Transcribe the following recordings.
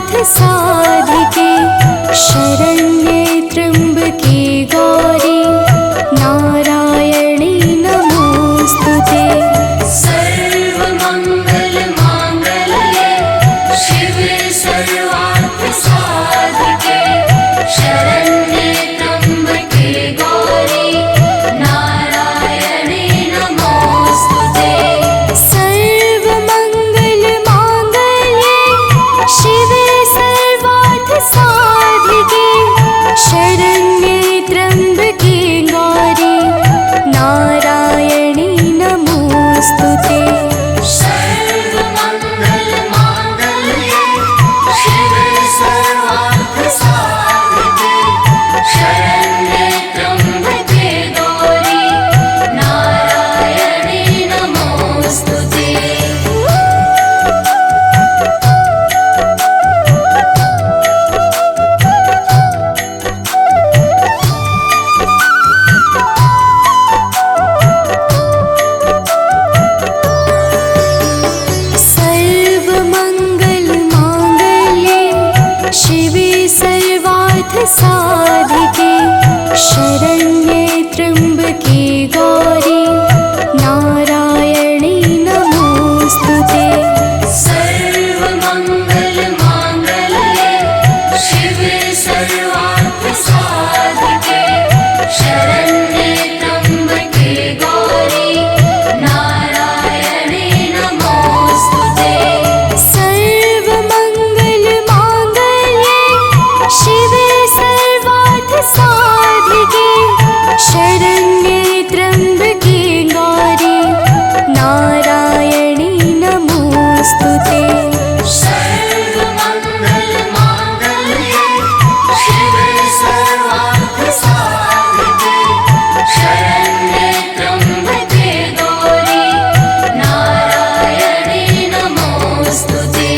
साधिके शरण्ये त्र्यम्बके गौरी नारायणी नमोस्तुते। सर्वमङ्गलमाङ्गल्ये शिवे सर्वार्थसाधिके शरण्ये त्र्यम्बके गौरी नारायणी नमोस्तुते। सर्वमङ्गलमाङ्गल्ये शिवे सर्वार्थसाधिके शरण्ये त्र्यम्बके गौरी नारायणी नमोस्तुते। सर्वमङ्गलमाङ्गल्ये शिवे सर्वार्थसाधिके शरण्ये त्र्यम्बके गौरी नारायणी नमोस्तुते। सर्वमङ्गलमाङ्गल्ये शिवे सर्वार्थसाधिके शरण्ये त्र्यम्बके गौरी नारायणी नमोस्तुते। सर्वमङ्गलमाङ्गल्ये शिवे सर्वार्थसाधिके शरण्ये त्र्यम्बके गौरी नारायणी नमोस्तुते। सर्वमङ्गलमाङ्गल्ये शिवे सर्वार्थसाधिके शरण्ये त्र्यम्बके गौरी नारायणी नमोस्तुते। सर्वमङ्गलमाङ्गल्ये शिवे सर्वार्थसाधिके शरण्ये त्र्यम्बके गौरी नारायणी नमोस्तुते।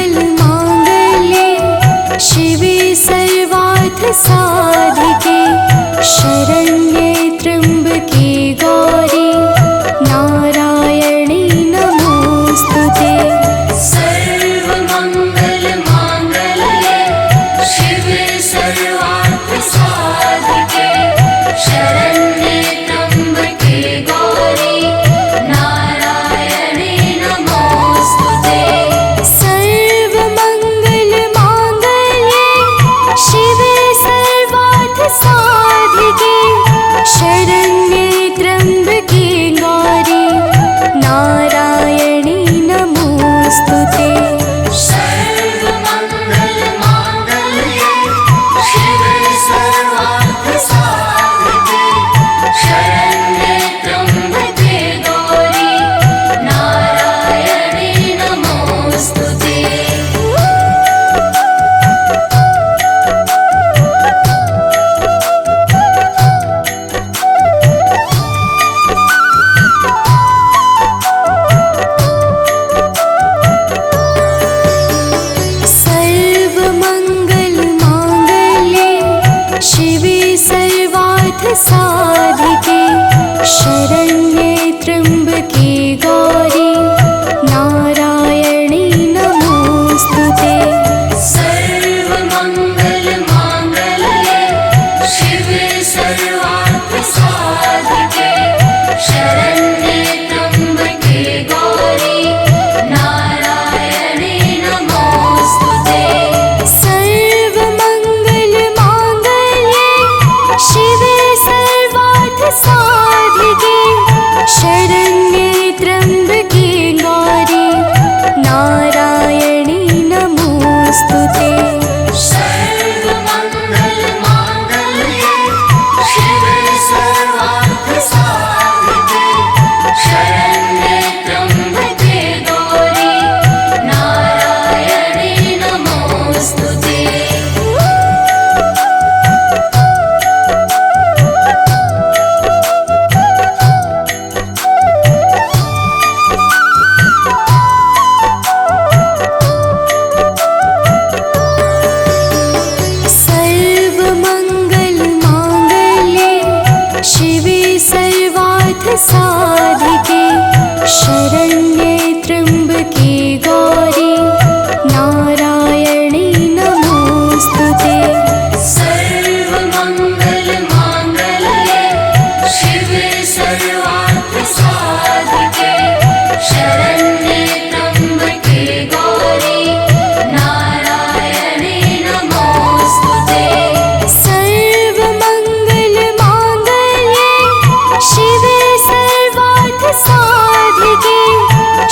सर्वमङ्गलमाङ्गल्ये शिवे सर्वार्थसाधिके शरण्ये त्र्यम्बके गौरी नारायणी नमोस्तुते। सर्वमङ्गलमाङ्गल्ये शिवे सर्वार्थसाधिके शरण्ये त्र्यम्बके गौरी नारायणी नमोस्तुते। सर्वमङ्गलमाङ्गल्ये शिवे सर्वार्थसाधिके शरण्ये त्र्यम्बके गौरी नारायणी नमोस्तुते। सर्वमङ्गलमाङ्गल्ये शिवे सर्वार्थसाधिके शरण्ये त्र्यम्बके गौरी नारायणी नमोस्तुते। सर्वमङ्गलमाङ्गल्ये शिवे सर्वार्थसाधिके शरण्ये त्र्यम्बके गौरी नारायणी नमोस्तुते। सर्वमङ्गलमाङ्गल्ये शिवे सर्वार्थसाधिके शरण्ये त्र्यम्बके गौरी नारायणी नमोस्तुते। सर्वमङ्गलमाङ्गल्ये शिवे सर्वार्थसाधिके शरण्ये त्र्यम्बके गौरी नारायणी नमोस्तुते। सर्वमङ्गलमाङ्गल्ये शिवे सर्वार्थसाधिके शरण्ये त्र्यम्बके गौरी नारायणी नमोस्तुते।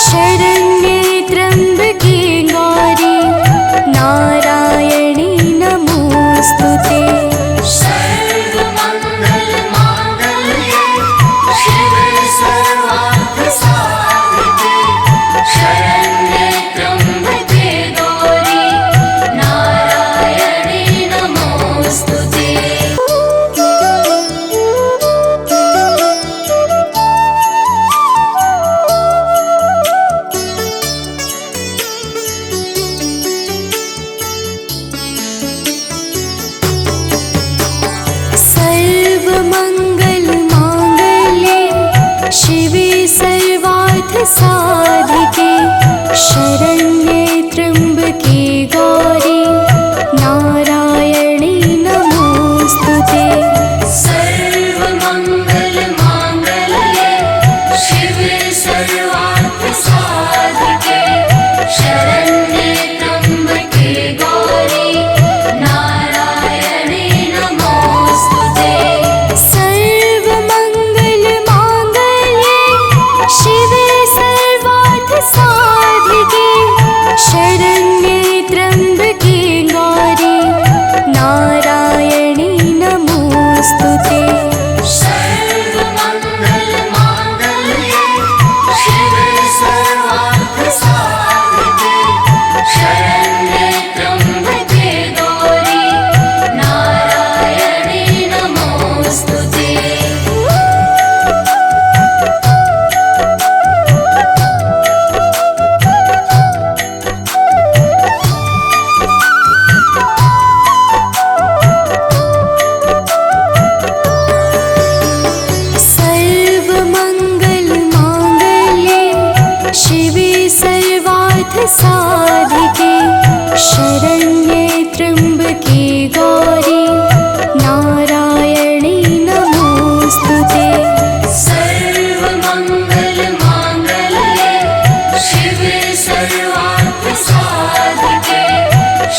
शरण्ये त्र्यम्बके गौरी नारायणी नमोऽस्तुते। सर्वमङ्गलमाङ्गल्ये शिवे सर्वार्थसाधिके शरण्ये त्र्यम्बके गौरी नारायणी नमोऽस्तुते। सर्वमङ्गलमाङ्गल्ये शिवे सर्वार्थसाधिके शरण्ये त्र्यम्बके गौरी नारायणी नमोऽस्तुते। सर्वमङ्गलमाङ्गल्ये शिवे सर्वार्थसाधिके शरण्ये त्र्यम्बके गौरी नारायणी नमोऽस्तुते। सर्वमङ्गलमाङ्गल्ये शिवे सर्वार्थसाधिके शरण्ये त्र्यम्बके गौरी नारायणी नमोऽस्तुते। सर्वमङ्गलमाङ्गल्ये शिवे सर्वार्थसाधिके शरण्ये त्र्यम्बके गौरी नारायणी नमोऽस्तुते। सर्वमङ्गलमाङ्गल्ये शिवे सर्वार्थसाधिके शरण्ये त्र्यम्बके गौरी नारायणी नमोऽस्तुते। सर्वमङ्गलमाङ्गल्ये शिवे सर्वार्थसाधिके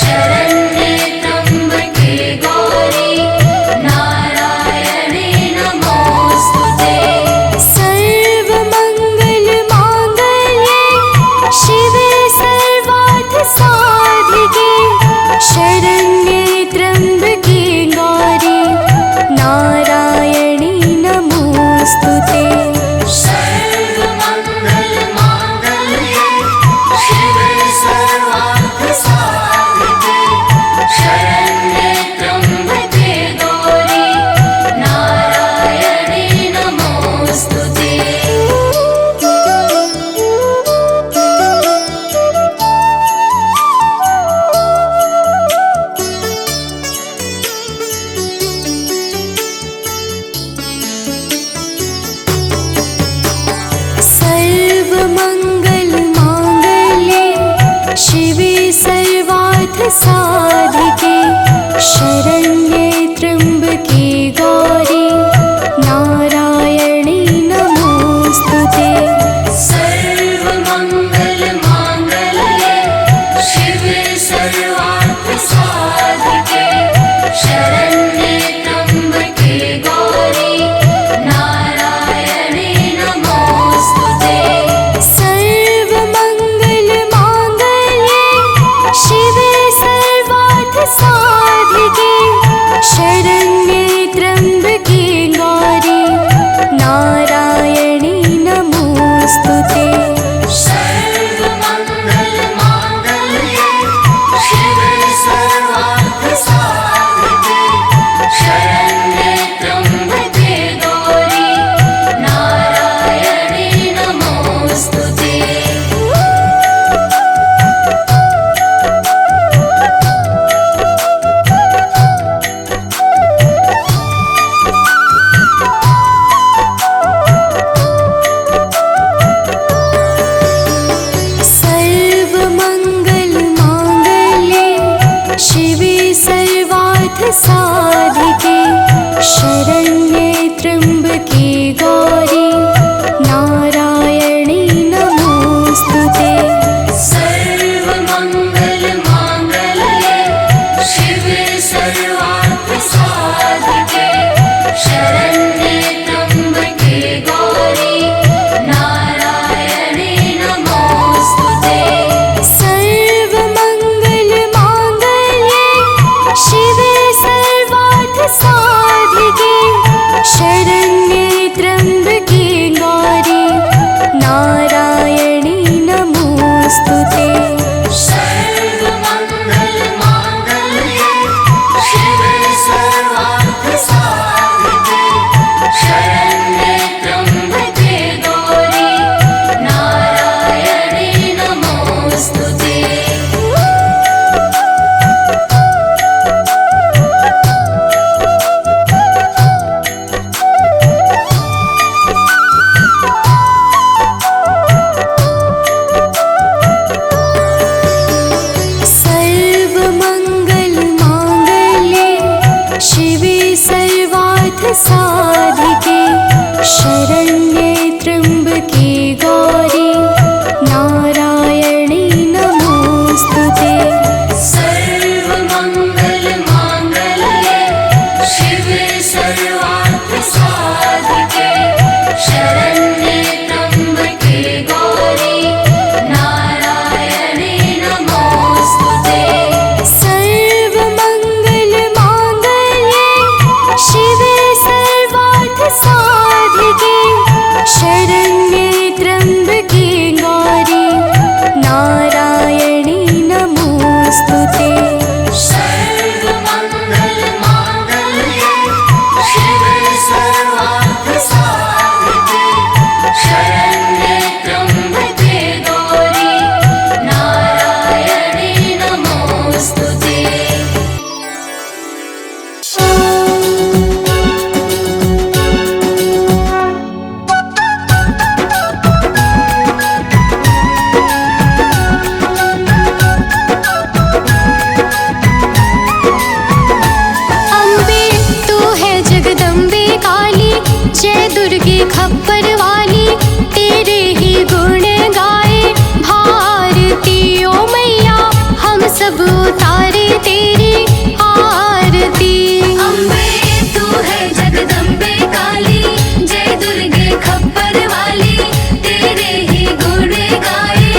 शरण्ये त्र्यम्बके गौरी नारायणी नमोऽस्तुते। सर्वमङ्गलमाङ्गल्ये शिवे सर्वार्थसाधिके शरण्ये त्र्यम्बके गौरी नारायणी नमोऽस्तुते। सर्वमङ्गलमाङ्गल्ये शिवे सर्वार्थसाधिके शरण्ये त्र्यम्बके गौरी नारायणी नमोऽस्तुते। सर्वमङ्गलमाङ्गल्ये शिवे सर्वार्थसाधिके शरण्ये त्र्यम्बके गौरी नारायणी नमोऽस्तुते। सर्वमङ्गलमाङ्गल्ये शिवे सर्वार्थसाधिके शरण्ये त्र्यम्बके गौरी नारायणी नमोऽस्तुते। सर्वमङ्गलमाङ्गल्ये शिवे सर्वार्थसाधिके शरण्ये त्र्यम्बके साधिके शरण्ये त्र्यम्बके गौरी नारायणी नमोस्तुते। सर्वमङ्गलमाङ्गल्ये शिवे सर्वार्थसाधिके शरण्ये त्र्यम्बके गौरी नारायणी नमोस्तुते। सर्वमङ्गलमाङ्गल्ये शिवे सर्वार्थसाधिके शरण्ये त्र्यम्बके गौरी नारायणी नमोस्तुते। सर्वमङ्गलमाङ्गल्ये शिवे सर्वार्थसाधिके शरण्ये त्र्यम्बके गौरी नारायणी नमोस्तुते। अम्बे तू है जगदम्बे काली, जय दुर्गे खप्पर वाली, तेरे ही गुण गाए भारती ओ मैया, हम सब उतारे तेरी आरती। अम्बे तू है जगदम्बे काली, जय दुर्गे खप्पर वाली, तेरे ही गुण गाए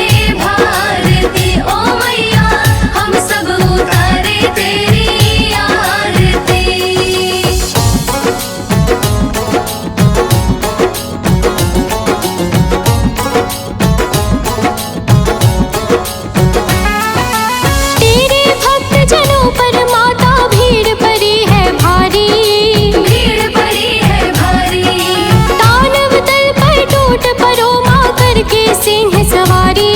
भारती ओ मैया, हम सब उतारे तेरी आरती। तेरे भक्त जनों पर माता भीड़ पड़ी है भारी, भीड़ पड़ी है भारी, दानव दल पर टूट पड़ो माँ करके सिंह सवारी।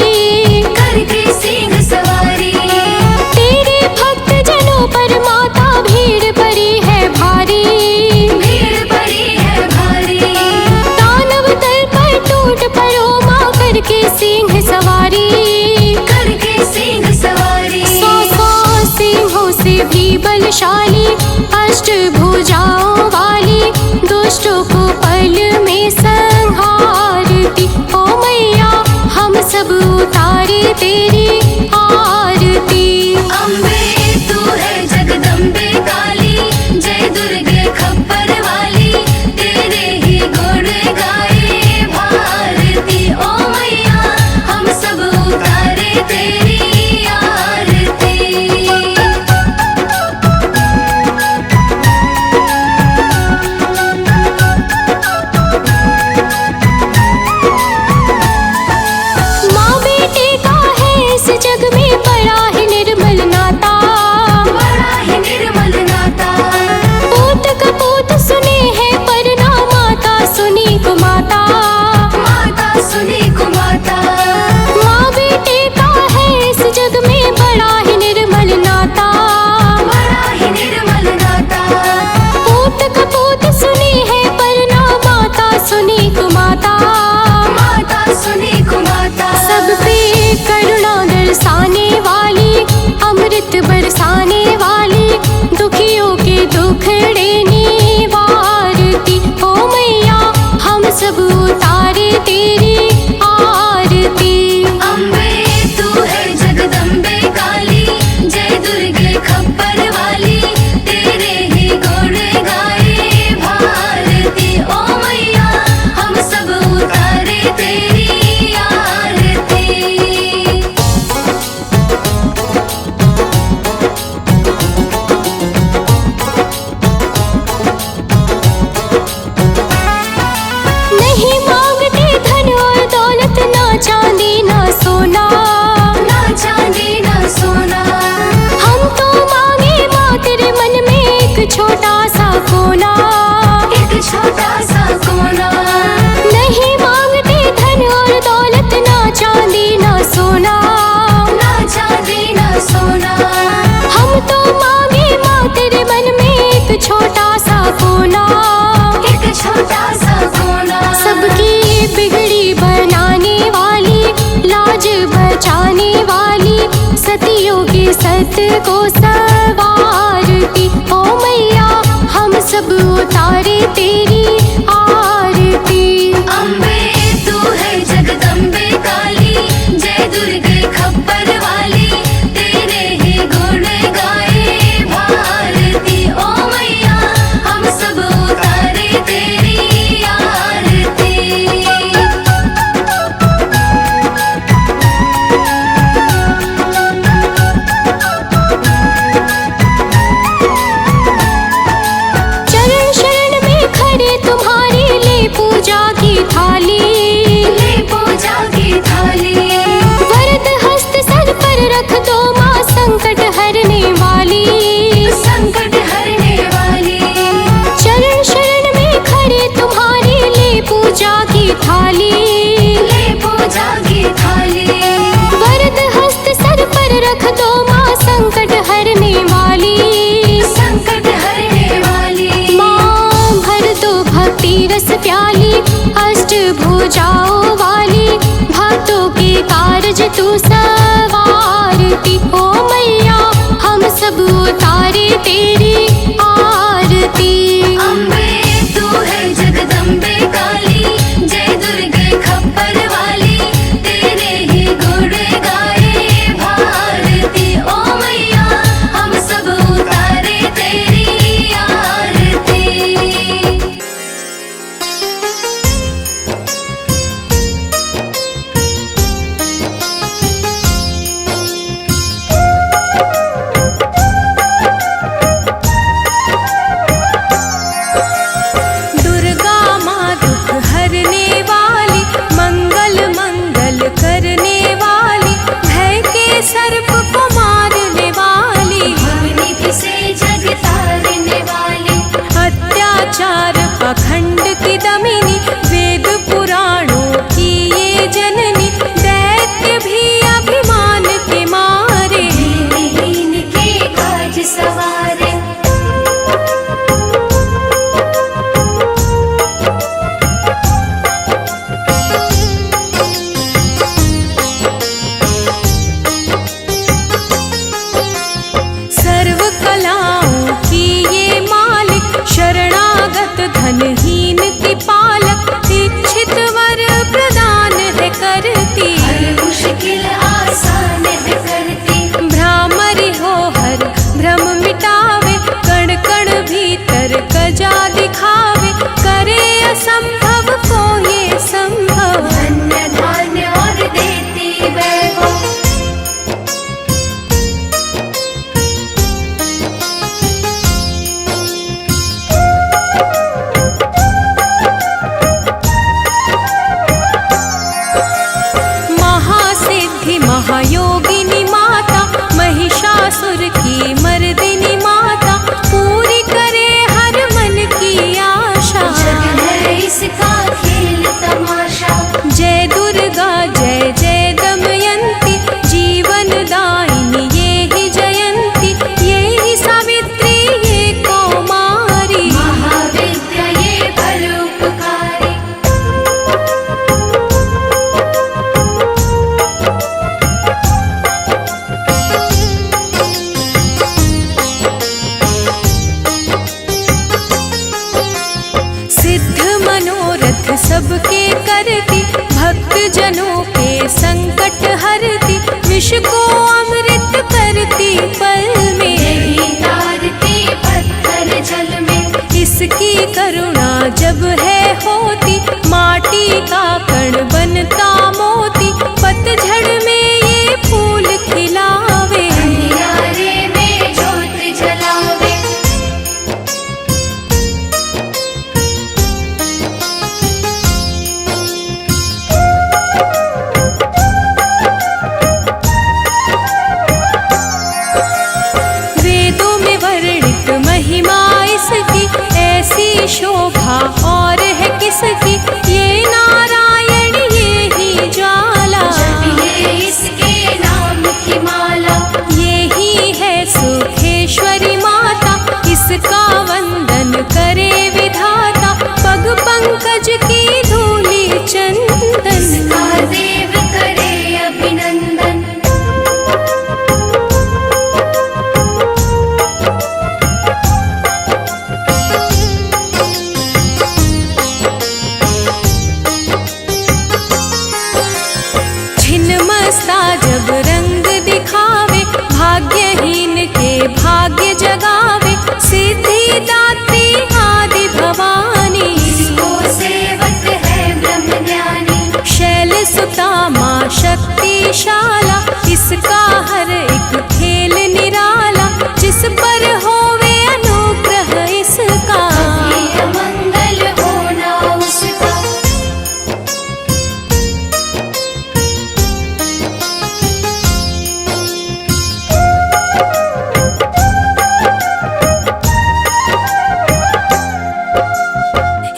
करके सिंह सवारी। तेरे भक्त जनों पर माता भीड़ पड़ी है भारी, भीड़ पड़ी है भारी, दानव दल पर टूट पड़ो माँ करके सिंह सवारी। करके सिंह सवारी। सौ सौ सिंहों से भी बलशाली, अष्ट भुजाओं वाली, दुष्टों को पल में संहारती ओ मैया, हम सब उतारे तेरी आरती। अम्बे तू है जगदम्बे काली, जय दुर्गे खप्पर वाली, तेरे ही गुण गाए भारती ओ मैया, हम सब उतारे तेरी आरती। माँ बेटे का है इस जग में बड़ा ही निर्मल नाता, बड़ा ही निर्मल नाता। पूत कपूत सुने हैं पर ना माता सुनी को माता। माता सुनी को माता। माँ बेटे का है इस जग में बड़ा ही निर्मल नाता, बड़ा ही निर्मल नाता। पूत कपूत सुनी है पर ना माता सुनी को माता। माता सुनी को माता। सब पे करुणा दर्शाने वाली, अमृत बरसाने वाली, दुखियों के दुखड़े निवारती ओ मैया, हम सब उतारे तेरी आरती। अम्बे तू है जगदम्बे काली, जय दुर्गे खप्पर वाली, तेरे ही गुण गाए भारती ओ मैया, हम सब उतारे तेरी आरती। नहीं मांगते धन और दौलत, ना चांदी ना सोना, ना चांदी ना सोना, हम तो मांगे माँ तेरे मन में एक छोटा सा कोना। एक छोटा सा कोना। नहीं मांगते धन और दौलत, ना चांदी ना सोना, ना चांदी ना सोना, हम तो मांगे माँ तेरे मन में एक छोटा सा कोना। एक छोटा सा कोना। सबकी बिगड़ी बनाने वाली, लाज बचाने वाली, सतियों के सत को सवारती ओ मैया, हम सब उतारे तेरी रस प्याली, अष्टभुजाओं वाली, भक्तों के कारज तू सवारती। ओ मैया हम सब उतारे तेरी आरती। अम्बे तू है जगदम्बे काली, जय दुर्गे खप्पर वाली, तेरे ही गुण गाए भारती। ओ मैया हम सब उतारे तेरी आरती। दुर्गा माँ दुख हरने वाली, मंगल मंगल करने वाली, भय के सर्प को मारने वाली, भवनिधि से जग तारने वाली, अत्याचार पाखंड की दमिनी, वेद पुराणों की ये जननी, दैत्य भी अभिमान के मारे, दीनहीन के काज सवारे। सर्व कलाओं की ये मालिक, शरणागत धनहीन की पालक, इच्छित वर प्रदान है करती, हर मुश्किल आसान है करती। भ्रामरी हो हर भ्रम मिटावे, कण कण भीतर कजा दिखावे, करे असंभव को ये संभव, धन्य धान्य और देती वैभव। महासिद्धि महायोगिनी माता, महिषासुर की मर्दिनी माता, पूरी करे हर मन की आशा। जग है इसका खेल तमाशा, जय दुर्गा जय जय दमयंती, जीवन दायिनी ये ही जयंती, ये ही सावित्री ये कौमारी, महाविद्या ये परोपकारी। सिद्ध मनोरथ सबके करती, भक्त जनों के संकट हरती, विष को अमृत करती पल में, यही तारती पत्थर जल में। इसकी करुणा जब है होती, माटी का कण बनता मोती, पतझड़ में ये फूल खिलावे, अंधियारे में ज्योत जलावे। वेदों में वर्णित महिमा इसकी, ऐसी शोभा और है किसकी, ये नारायण ये ही ज्वाला, जपिए इसके नाम की माला। ये ही है सुखेश्वरी माता, इसका वंदन करे विधाता, पग पंकज की धूली चंदन, इसका देव करे अभिनंदन। छिन्नमस्ता जब रंग दिखावे, भाग्यहीन के भाग्य जगावे, सिद्धि दात्री आदि भवानी, इसको सेवक है ब्रह्म ज्ञानी। शैल सुता माँ शक्तिशाला, इसका हर एक खेल निराला, जिस पर होवे अनुग्रह इसका, ये मंगल होना उसका।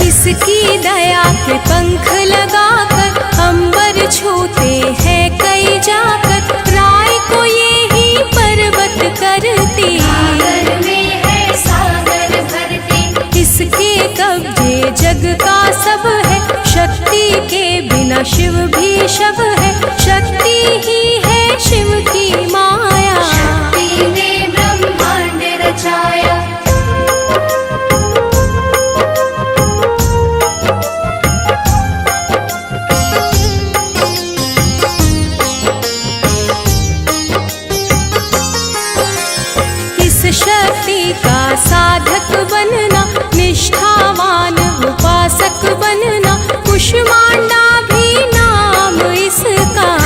इसकी दया के पंख लगाकर, अंबर छूते हैं कई जाकर, राय को ये ही पर्वत करती, सागर में है सागर भरती। इसके कब्जे जग का शिव भी शव है, शक्ति ही है शिव की माया। शक्ति ने ब्रह्मांड रचाया। शक्ति का साधक बनना, निष्ठावान उपासक बनना, कुष्मांडा भी नाम इसका।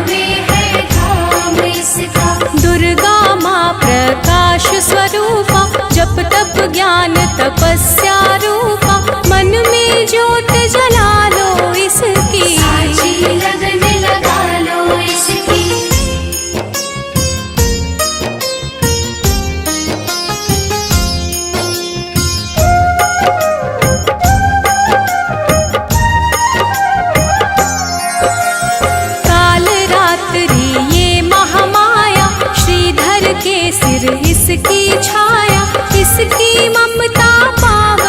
में है धाम इसका। दुर्गा माँ प्रकाश स्वरूपा, जप तप ज्ञान तपस्या रूपा, मन में ज्योत जला लो इसकी। साची लगन लगा लो इसकी। सिर इसकी छाया, इसकी ममता पावन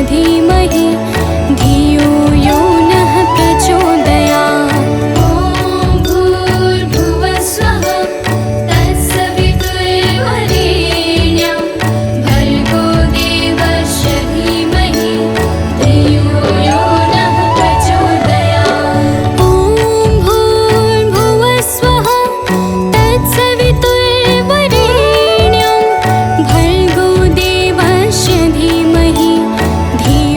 धीमहि धियो यो नः प्रचोदयात्। ॐ भूर्भुवः स्वः तत्सवितुर्वरेण्यं भर्गो देवस्य धीमहि धियो यो नः प्रचोदयात्। ॐ भूर्भुवः स्वः तत्सवितुर्वरेण्यं भर्गो देवस्य धीमहि धियो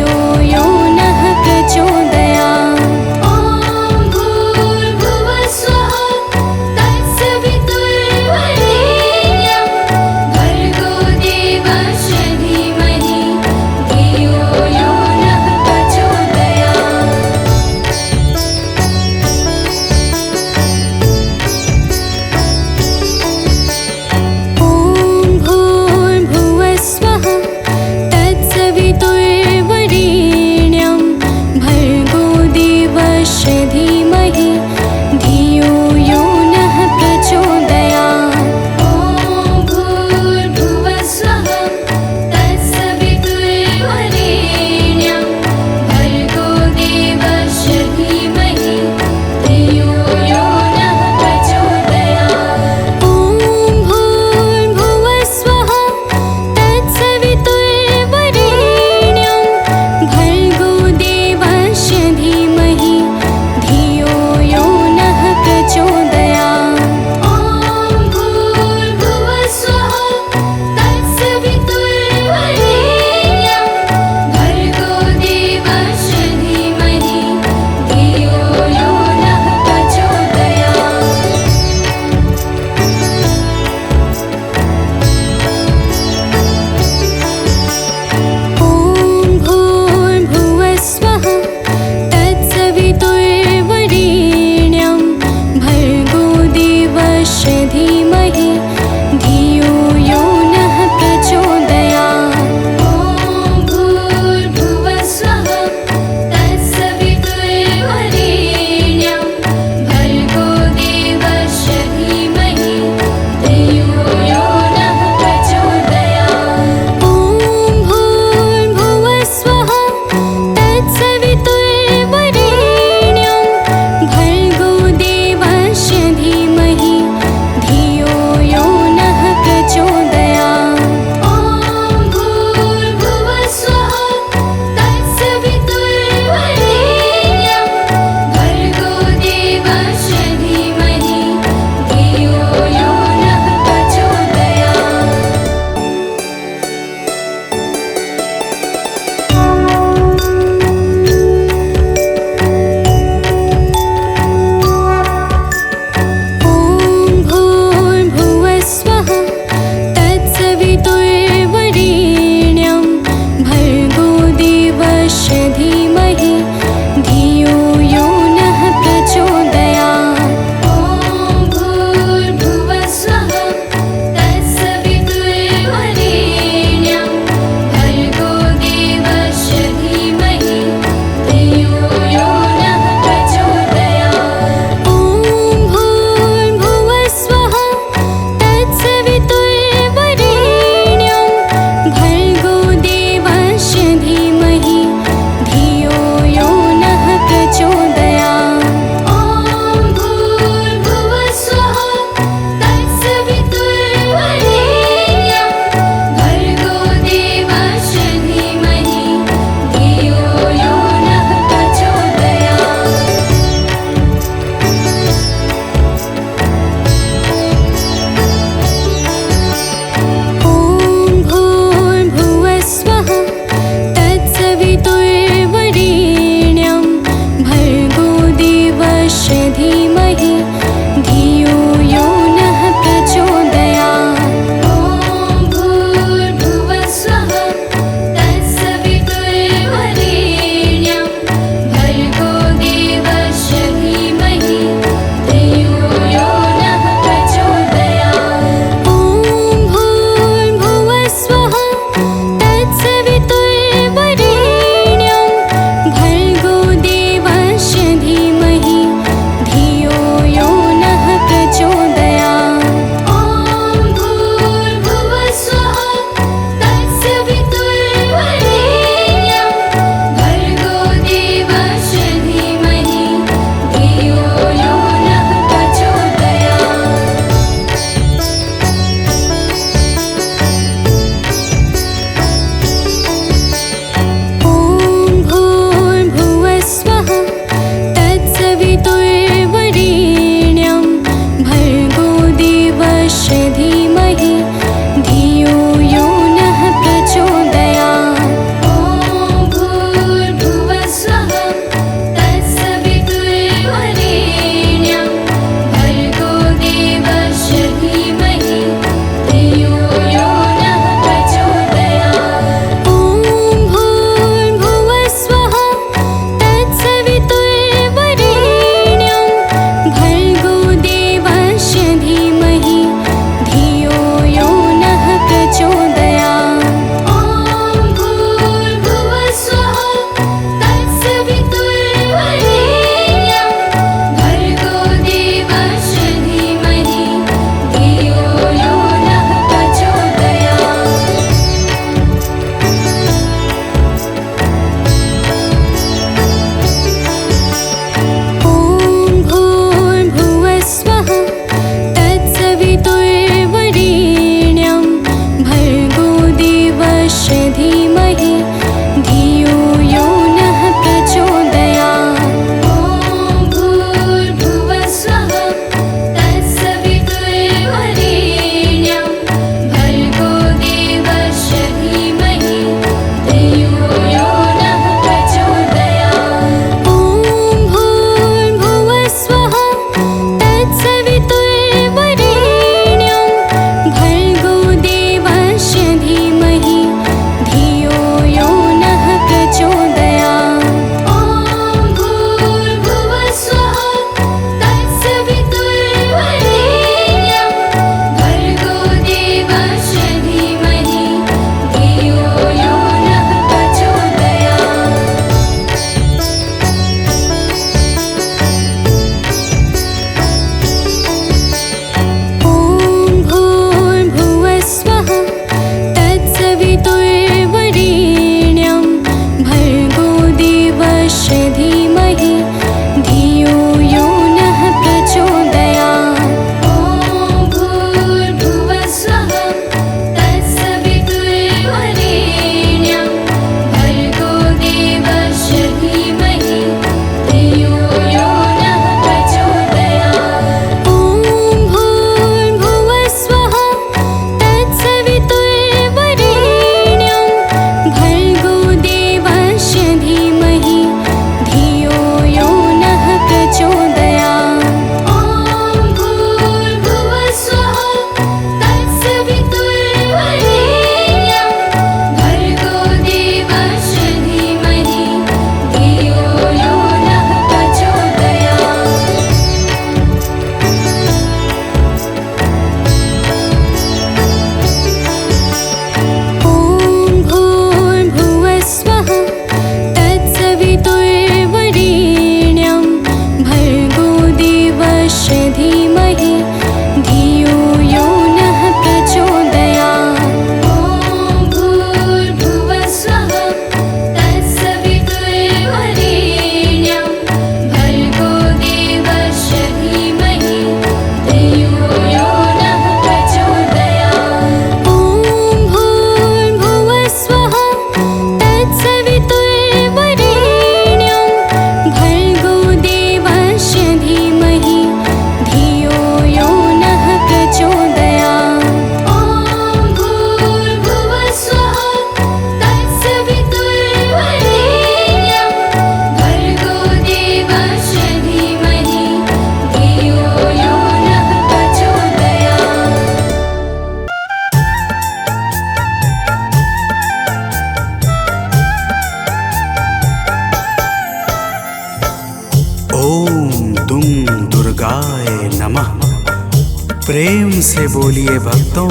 प्रेम से बोलिए भक्तों,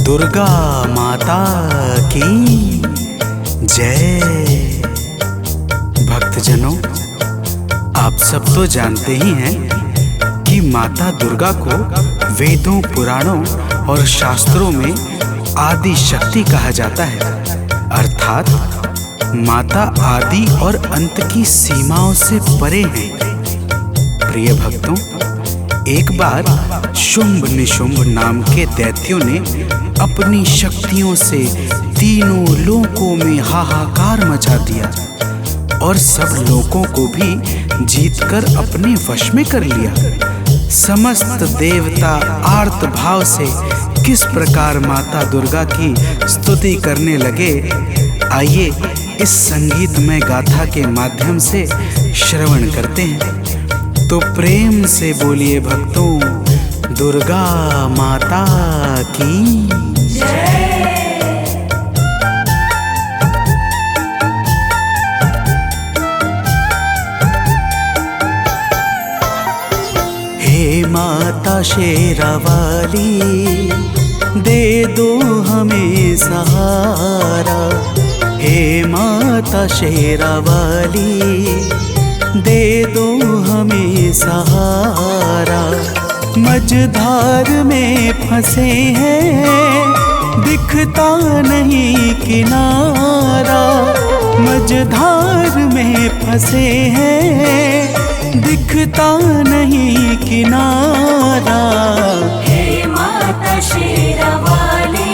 दुर्गा माता की जय। भक्तजनों, आप सब तो जानते ही हैं कि माता दुर्गा को वेदों, पुराणों और शास्त्रों में आदि शक्ति कहा जाता है, अर्थात माता आदि और अंत की सीमाओं से परे हैं। प्रिय भक्तों, एक बार शुंभ निशुंभ नाम के दैत्यों ने अपनी शक्तियों से तीनों लोकों में हाहाकार मचा दिया और सब लोगों को भी जीतकर अपने वश में कर लिया। समस्त देवता आर्त भाव से किस प्रकार माता दुर्गा की स्तुति करने लगे, आइए इस संगीतमय गाथा के माध्यम से श्रवण करते हैं। तो प्रेम से बोलिए भक्तों, दुर्गा माता की जय। हे माता शेरावाली, दे दो हमें सहारा। हे माता शेरावाली, दे दो हमें सहारा। मझधार में फंसे हैं, दिखता नहीं किनारा। मझधार में फंसे हैं, दिखता नहीं किनारा। हे माता शेरावाली,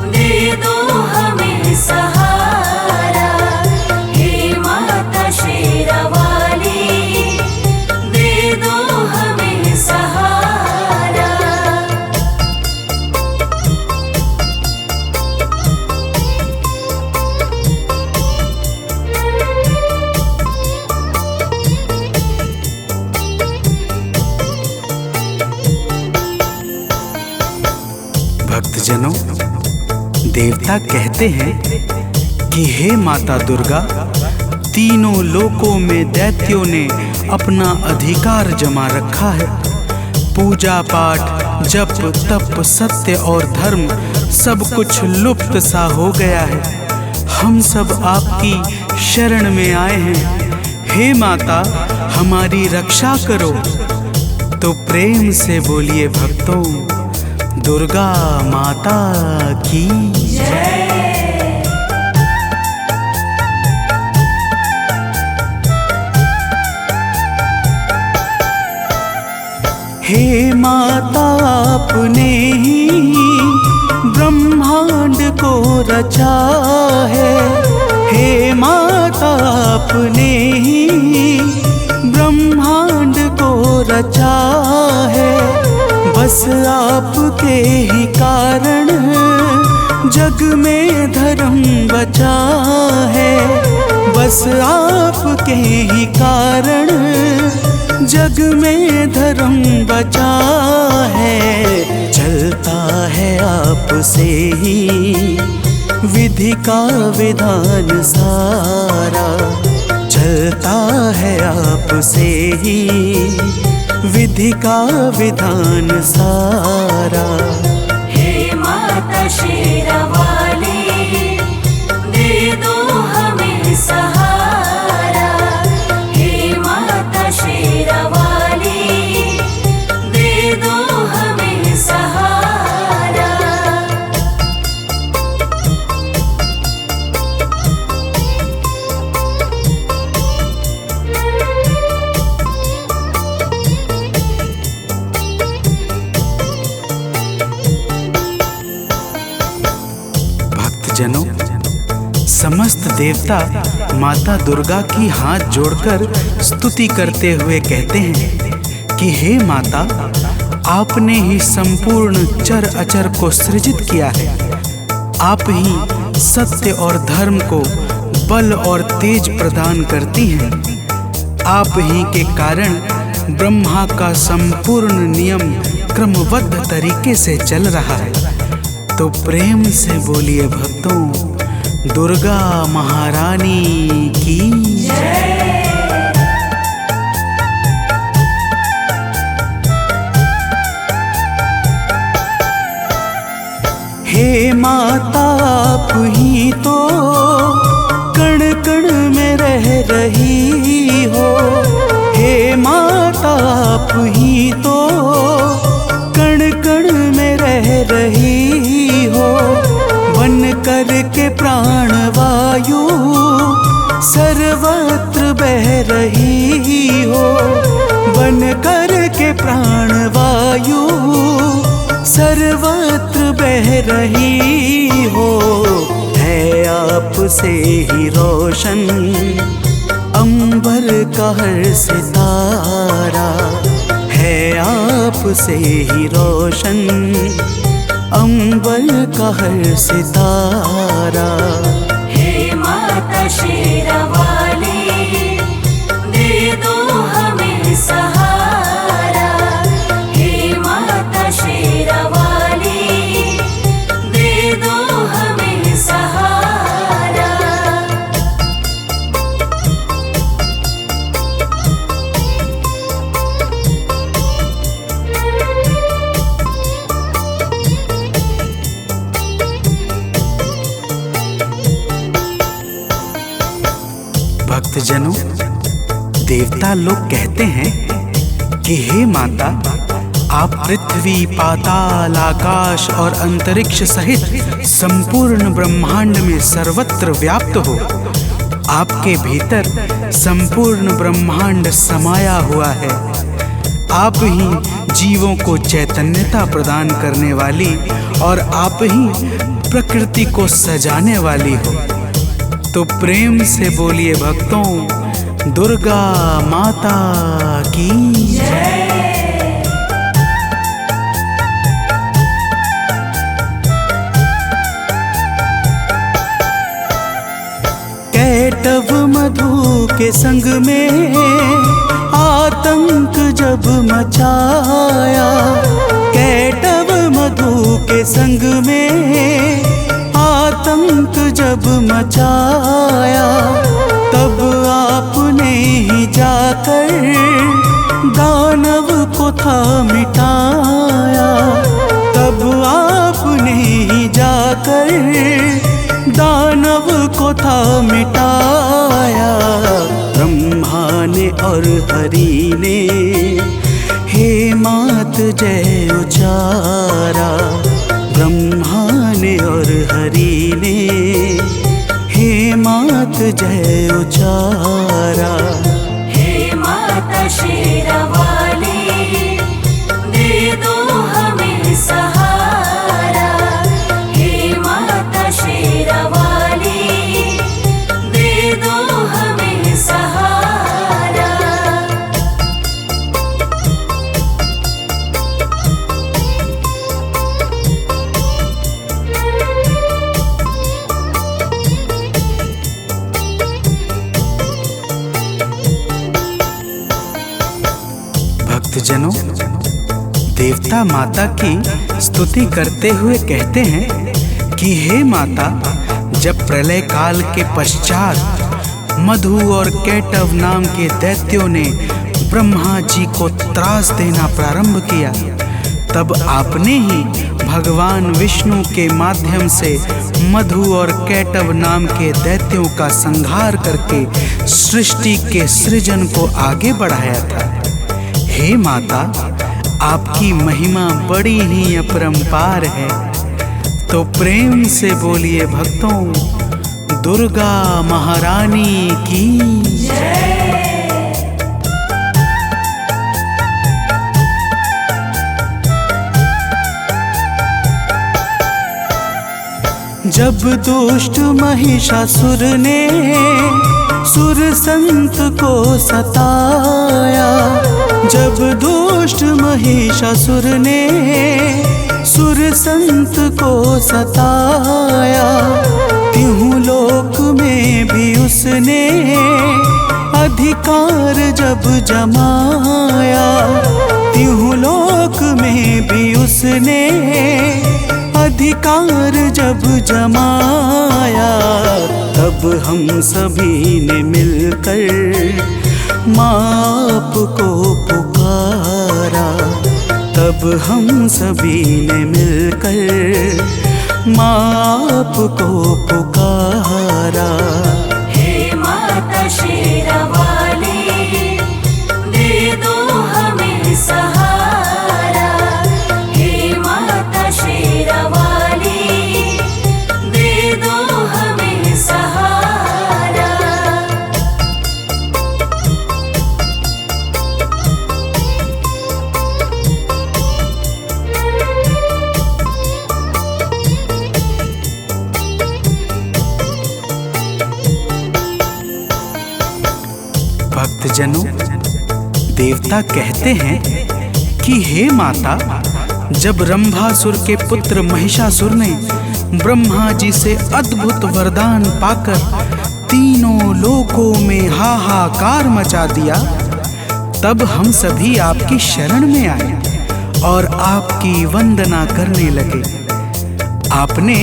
दे दो हमें सहारा। हे माता शेरावाली, दे दो हमें सहारा। भक्तजनों, देवता कहते हैं कि हे माता दुर्गा, तीनों लोकों में दैत्यों ने अपना अधिकार जमा रखा है। पूजा पाठ, जप तप, सत्य और धर्म सब कुछ लुप्त सा हो गया है। हम सब आपकी शरण में आए हैं। हे माता, हमारी रक्षा करो। तो प्रेम से बोलिए भक्तों, दुर्गा माता की जय। हे माता, आपने ही ब्रह्मांड को रचा है। हे माता, आपने ही ब्रह्मांड को रचा है। बस आपके ही कारण जग में धर्म बचा है। बस आपके ही कारण जग में धर्म बचा है। चलता है आपसे ही विधि का विधान सारा। चलता है आपसे ही विधि का विधान सारा। हे माता शेरावाली, दे दो हमें सहारा। हे माता शेरावाली, दे दो हमें सहारा। भक्तजनों, समस्त देवता माता दुर्गा की हाथ जोड़कर स्तुति करते हुए कहते हैं कि हे माता, आपने ही संपूर्ण चर अचर को सृजित किया है। आप ही सत्य और धर्म को बल और तेज प्रदान करती हैं। आप ही के कारण ब्रह्मा का संपूर्ण नियम क्रमबद्ध तरीके से चल रहा है। तो प्रेम से बोलिए भक्तों, दुर्गा महारानी की जय। हे माता आप ही तो कण कण में रह रही हो। हे माता आप ही तो कण कण में रह रही हो। बन कर के प्राण वायु सर्वत्र बह रही हो। बन कर के प्राण वायु सर्वत्र बह रही हो। है आपसे ही रोशन अंबर का हर सितारा। है आपसे ही रोशन अंबर का हर सितारा। हे माता शेरावाली, दे दो हमें सहारा। हे माता शेरावाली, दे दो हमें सहारा। भक्तजनों, देवता लोग कहते हैं कि हे माता, आप पृथ्वी, पाताल, आकाश और अंतरिक्ष सहित संपूर्ण ब्रह्मांड में सर्वत्र व्याप्त हो। आपके भीतर संपूर्ण ब्रह्मांड समाया हुआ है। आप ही जीवों को चैतन्यता प्रदान करने वाली और आप ही प्रकृति को सजाने वाली हो। तो प्रेम से बोलिए भक्तों, दुर्गा माता की जय। कैटव मधु के संग में आतंक जब मचाया। कैटव मधु के संग में आतंक जब मचाया। तब आपने ही जाकर दानव को था मिटाया। तब आपने ही जाकर दानव को था मिटाया। ब्रह्मा ने और हरि ने हे मात जय उचारा। ब्रह्मा ने और हरि ने हे मात जय उचारा। हे माता शेरावाली, दे दो हमें सहारा। हे माता शेरावाली, दे दो हमें सहारा। भक्तजनों, देवता माता की स्तुति करते हुए कहते हैं कि हे माता, जब प्रलय काल के पश्चात मधु और कैटव नाम के दैत्यों ने ब्रह्मा जी को त्रास देना प्रारंभ किया, तब आपने ही भगवान विष्णु के माध्यम से मधु और कैटव नाम के दैत्यों का संहार करके सृष्टि के सृजन को आगे बढ़ाया था। हे माता, आपकी महिमा बड़ी ही अपरंपार है। तो प्रेम से बोलिए भक्तों, दुर्गा महारानी की जय। जब दुष्ट महिषासुर ने सुर संत को सताया। जब दुष्ट महिषासुर ने सुर संत को सताया। त्यों लोक में भी उसने अधिकार जब जमाया। त्यों लोक में भी उसने अधिकार जब जमाया। तब हम सभी ने मिलकर माँ को पुकारा। तब हम सभी ने मिलकर माँ आपको पुकारा। हे माता शेरावाली, दे दो हमें सहारा। हे माता शेरावाली, दे दो हमें सहारा। भक्तजनों, देवता कहते हैं कि हे माता, जब रंभासुर के पुत्र महिषासुर ने ब्रह्मा जी से अद्भुत वरदान पाकर तीनों लोकों में हाहाकार मचा दिया, तब हम सभी आपकी शरण में आए और आपकी वंदना करने लगे। आपने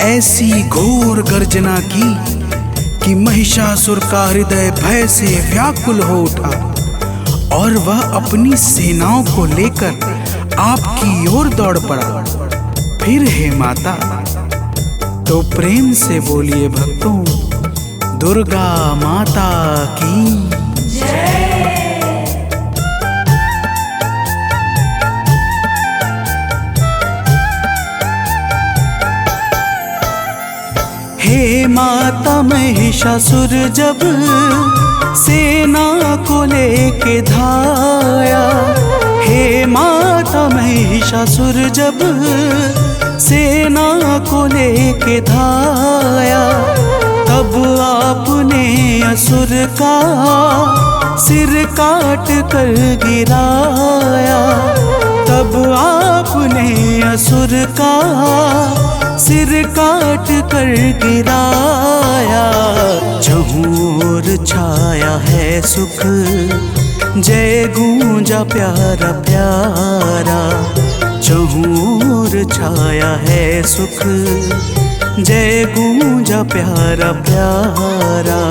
ऐसी घोर गर्जना की कि महिषासुर का हृदय भय से व्याकुल हो उठा और वह अपनी सेनाओं को लेकर आपकी ओर दौड़ पड़ा। फिर हे माता, तो प्रेम से बोलिए भक्तों, दुर्गा माता की हे माता महिषासुर जब सेना को लेके धाया। हे माता महिषासुर जब सेना को लेके धाया, तब आपने असुर का सिर काट कर गिराया। तब आपने असुर का सिर काट कर गिराया। चहुर छाया है सुख, जय गूंजा प्यारा प्यारा। चहुर छाया है सुख, जय गूंजा प्यारा प्यारा।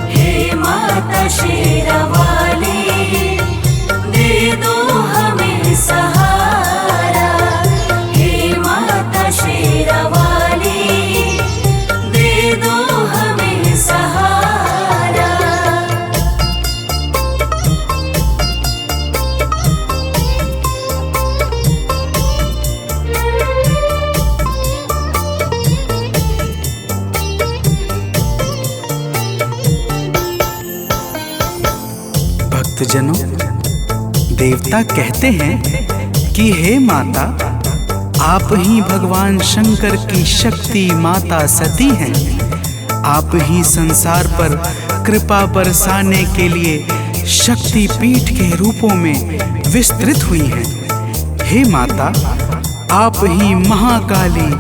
हे माता शेरावाली, दे दो हमें सहारा। हे माता शेरावाली, दे दो हमें सहारा। भक्तजनों, देवता कहते हैं कि हे माता, आप ही भगवान शंकर की शक्ति माता सती हैं। आप ही संसार पर कृपा बरसाने के लिए शक्ति पीठ के रूपों में विस्तृत हुई हैं। हे माता, आप ही महाकाली,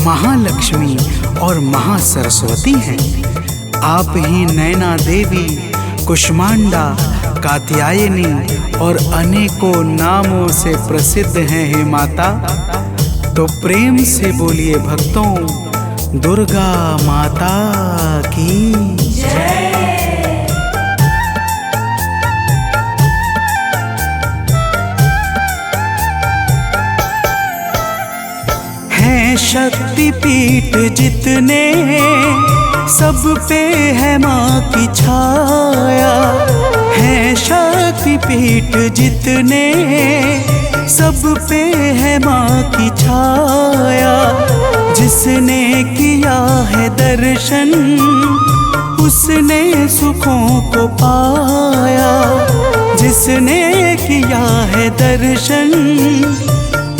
महालक्ष्मी और महासरस्वती हैं। आप ही नैना देवी, कुष्मांडा, कात्यायनी और अनेकों नामों से प्रसिद्ध हैं। हे माता, तो प्रेम से बोलिए भक्तों, दुर्गा माता की हैं शक्ति पीठ जितने, सब पे है माँ की छाया। हैं शक्ति पीठ जितने, सब पे है माँ की छाया। जिसने किया है दर्शन, उसने सुखों को पाया। जिसने किया है दर्शन,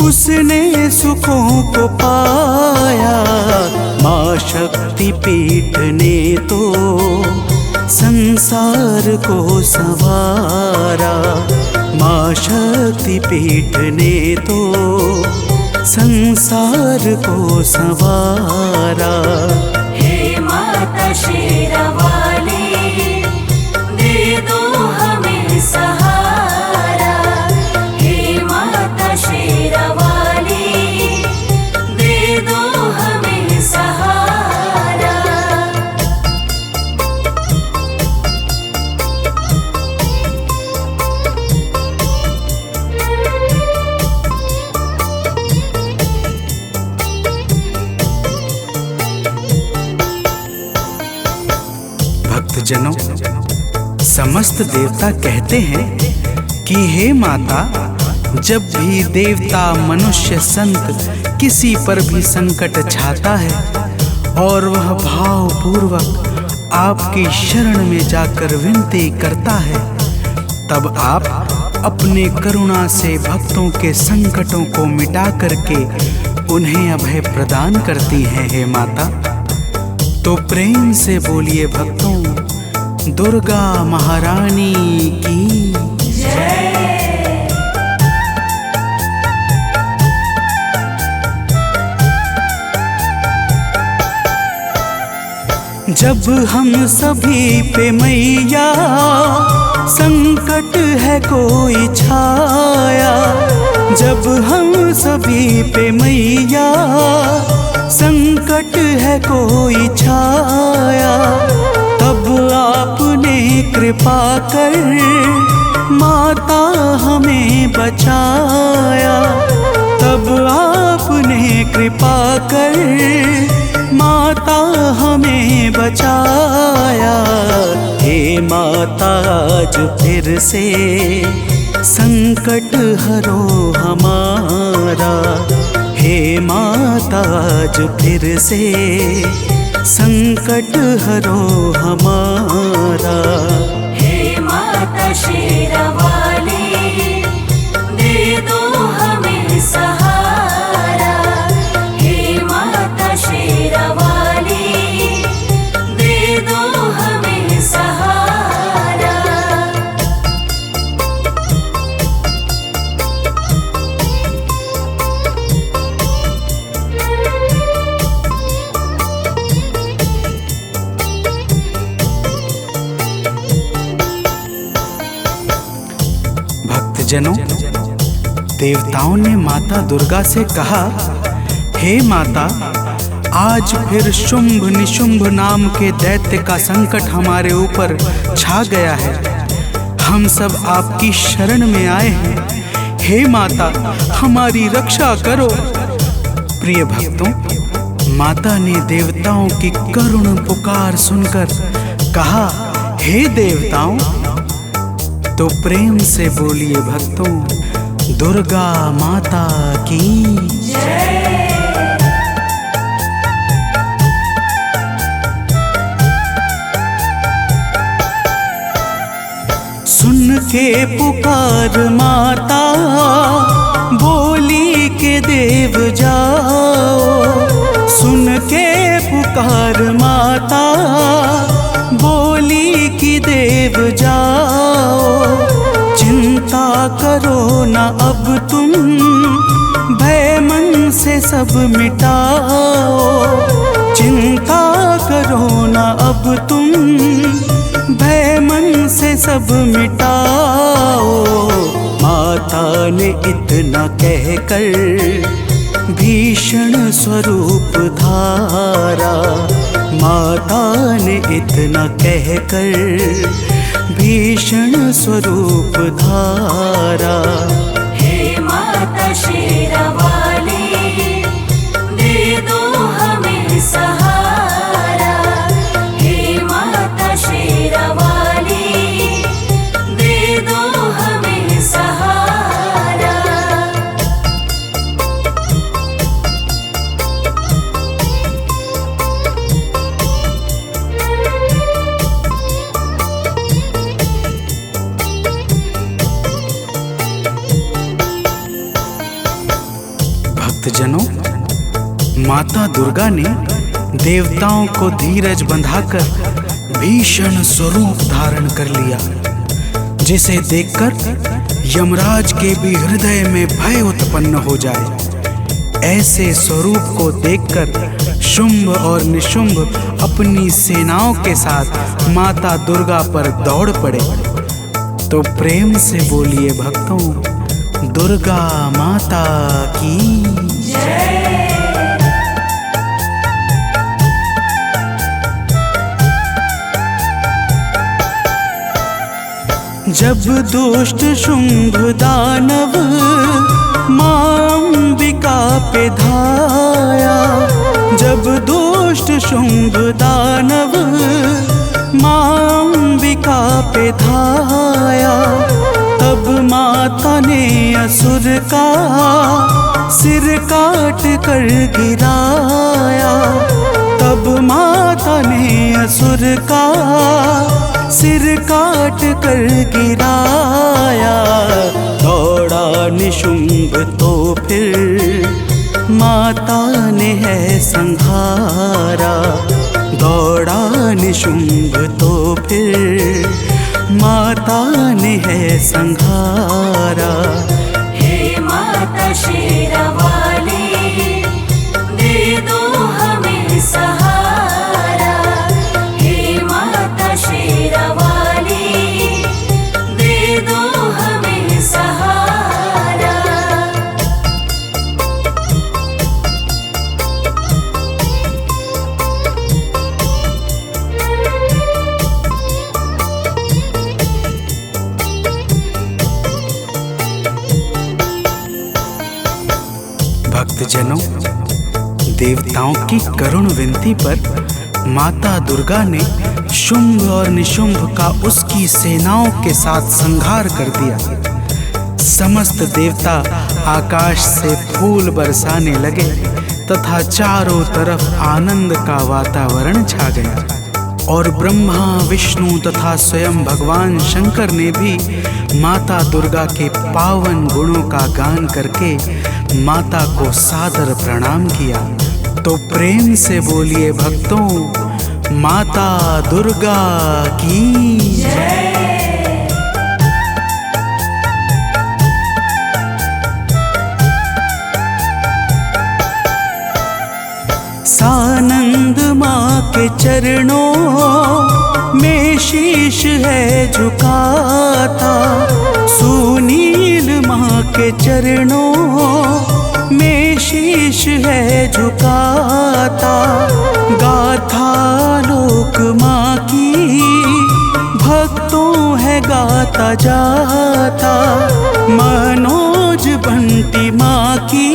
उसने सुखों को पाया। माँ शक्ति पीठ ने तो संसार को संवारा। माँ शक्ति पीठ ने तो संसार को संवारा। हे माता शेरावाली, दे दो हमें सहारा। हे माता शेरावाली, दे दो हमें सहारा। भक्तजनों, समस्त देवता कहते हैं कि हे माता, जब भी देवता, मनुष्य, संत किसी पर भी संकट छाता है और वह भावपूर्वक आपकी शरण में जाकर विनती करता है, तब आप अपने करुणा से भक्तों के संकटों को मिटा करके उन्हें अभय प्रदान करती हैं हे माता। तो प्रेम से बोलिए भक्तों, दुर्गा महारानी की जय। जब हम सभी पे मैया संकट है कोई छाया, जब हम सभी पे मैया संकट है कोई छाया, तब आपने कृपा कर माता हमें बचाया, तब आपने कृपा कर माता हमें बचाया। हे माता, आज फिर से संकट हरो हमारा, हे माता, आज फिर से संकट हरो हमारा। हे माता शेरावाली, दे दो हमें सहारा। हे माता शेरावाली, दे दो हमें सहारा। भक्तजनों, देवताओं ने माता दुर्गा से कहा, हे माता, आज फिर शुंभ निशुंभ नाम के दैत्य का संकट हमारे ऊपर छा गया है। हम सब आपकी शरण में आए हैं। हे माता, हमारी रक्षा करो। प्रिय भक्तों, माता ने देवताओं की करुण पुकार सुनकर कहा, हे देवताओं, तो प्रेम से बोलिए भक्तों, दुर्गा माता की जय। सुन के पुकार माता, बोली के देव जाओ। सुन के पुकार माता, बोली की देव जाओ। चिंता करो न अब तुम, भय मन से सब मिटाओ। चिंता करो न अब तुम, भय मन से सब मिटाओ। माता ने इतना कहकर भीषण स्वरूप धारा, माता ने इतना कहकर भीषण स्वरूप धारा। हे माता शेरावाली, दे दो हमें सहारा। हे माता शेरावाली, दे दो हमें सहारा। भक्तजनों, माता दुर्गा ने देवताओं को धीरज बंधाकर भीषण स्वरूप धारण कर लिया, जिसे देखकर यमराज के भी हृदय में भय उत्पन्न हो जाए। ऐसे स्वरूप को देखकर शुंभ और निशुंभ अपनी सेनाओं के साथ माता दुर्गा पर दौड़ पड़े। तो प्रेम से बोलिए भक्तों, दुर्गा माता की जय। जब दुष्ट शुंभ दानव मां अंबिका पे धाया, जब दुष्ट शुंभ दानव मां विधाया, तब माता ने असुर का सिर काट कर गिराया। तब माता ने असुर का सिर काट कर गिराया। दौड़ा निशुंभ तो फिर माता ने है संहारा। दौड़ा निशुंभ तो फिर माता ने है संहारा। हे माता शेरावाली, दे दो हमें सहारा। हे माता शेरावाली, दे दो हमें सहारा। भक्तजनों, देवताओं की करुण विनती पर माता दुर्गा ने शुंभ और निशुंभ का उसकी सेनाओं के साथ संहार कर दिया। समस्त देवता आकाश से फूल बरसाने लगे तथा चारों तरफ आनंद का वातावरण छा गया। और ब्रह्मा, विष्णु तथा स्वयं भगवान शंकर ने भी माता दुर्गा के पावन गुणों का गान करके माता को सादर प्रणाम किया। तो प्रेम से बोलिए भक्तों, माता दुर्गा की जय। सानंद माँ के चरणों में शीश है झुकाता। सुनील माँ के चरणों में शीश है झुकाता। गाथा लोक माँ की भक्तों है गाता जाता। मनोज बंटी माँ की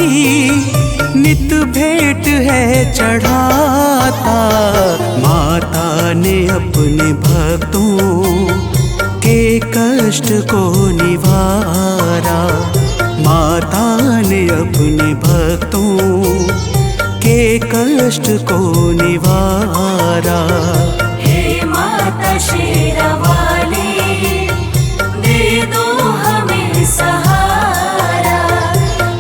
नित भेंट है चढ़ाता। माता ने अपने भक्तों के कष्ट को निवारा। माता ने अपने भक्तों के कष्ट को निवारा। हे माता शेरावाली, दे दो हमें सहारा।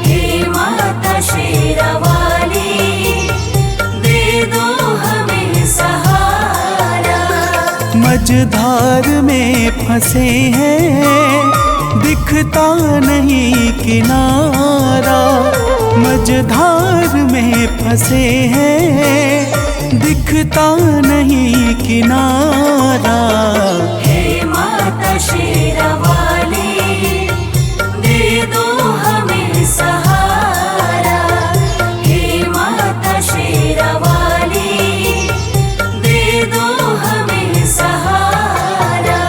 हे माता शेरावाली, दे दो हमें सहारा। मझधार में फंसे हैं, दिखता नहीं किनारा। मझधार में फंसे हैं, दिखता नहीं किनारा। हे माता शेरावाली, दे दो हमें सहारा। हे माता शेरावाली, दे दो हमें सहारा।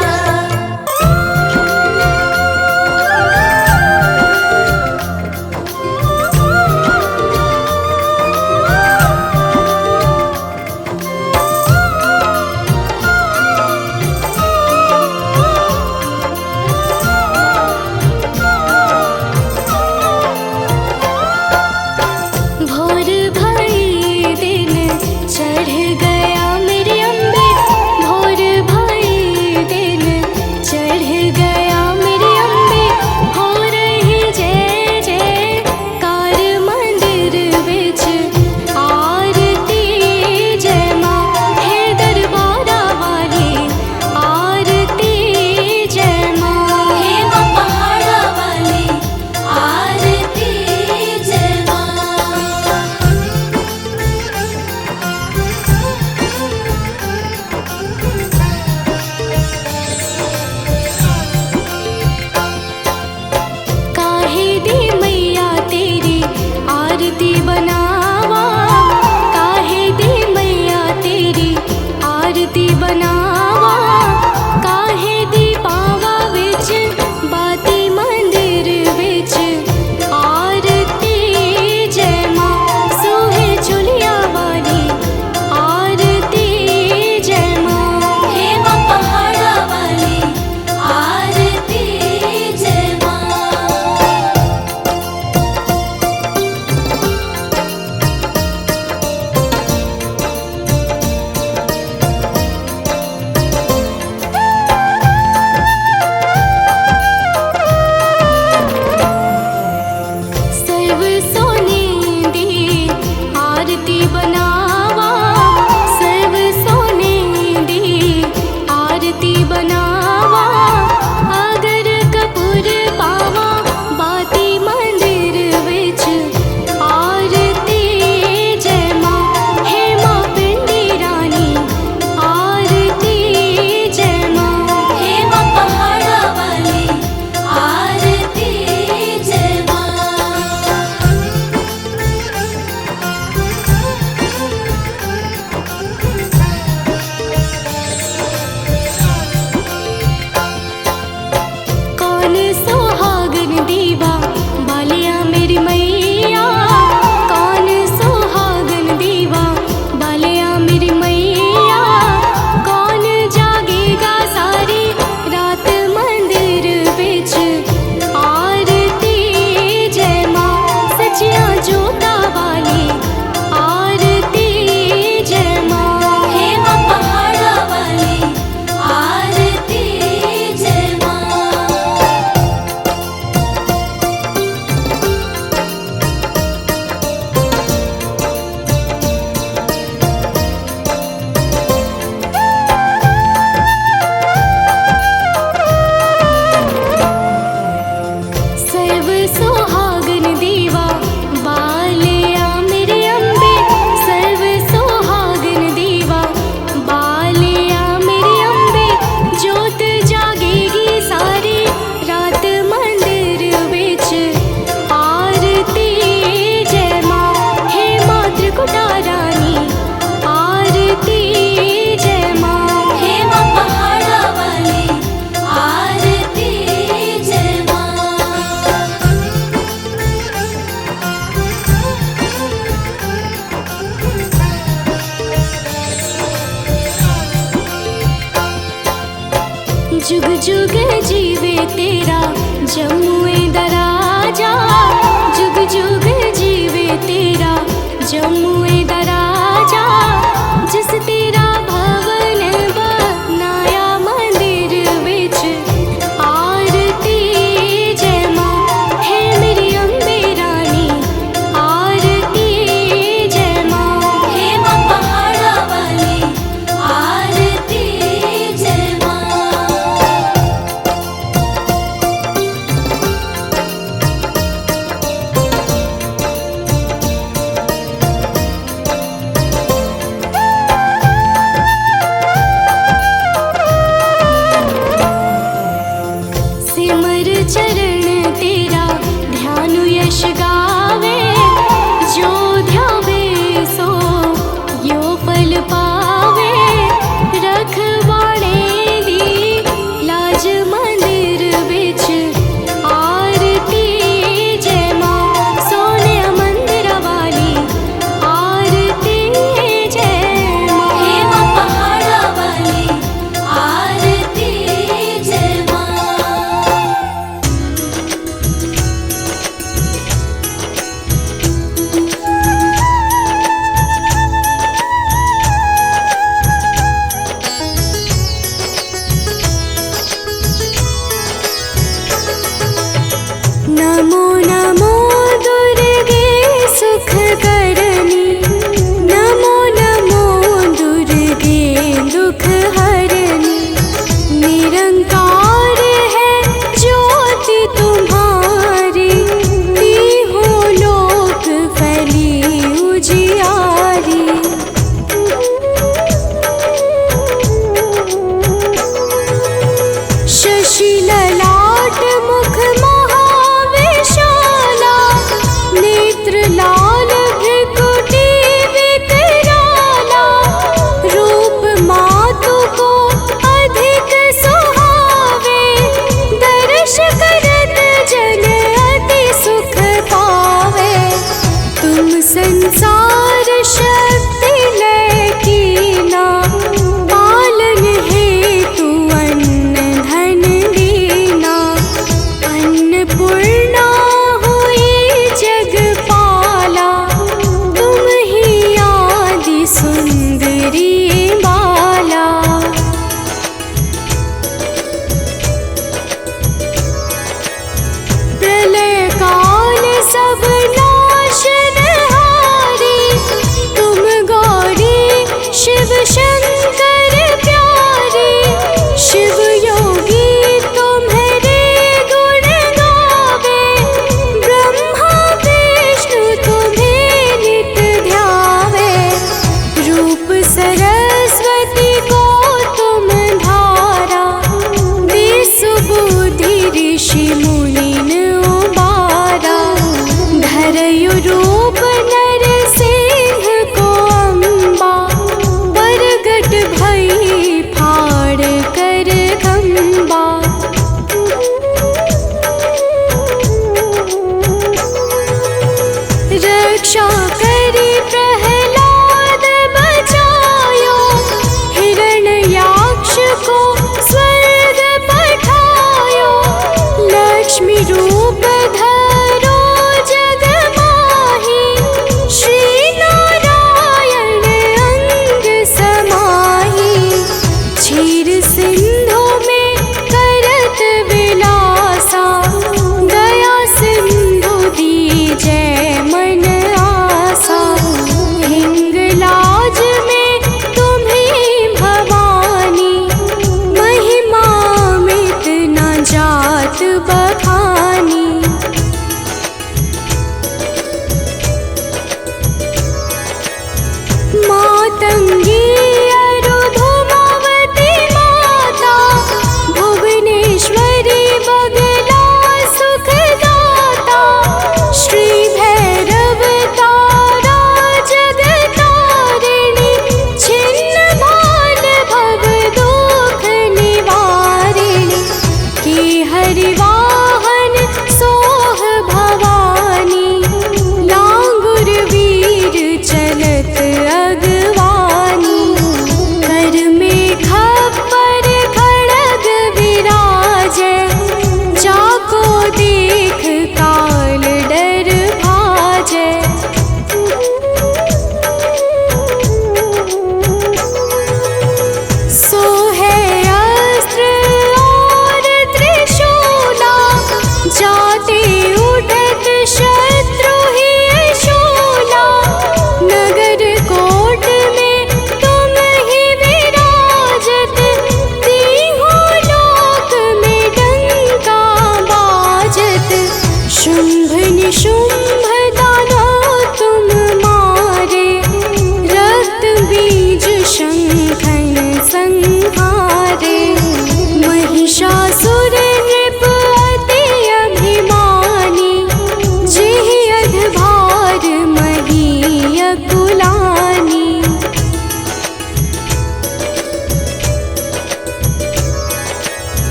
जुग जुग जीवे तेरा जमुए दराजा, जुग जुग जीवे तेरा जमुए दराजा। जिस तेरा भवन बनाया मंदिर बिच आरती जय माँ, है मेरी अम्बे रानी आरती जय माँ, हे माँ पहाड़ा वाली आरती जय माँ।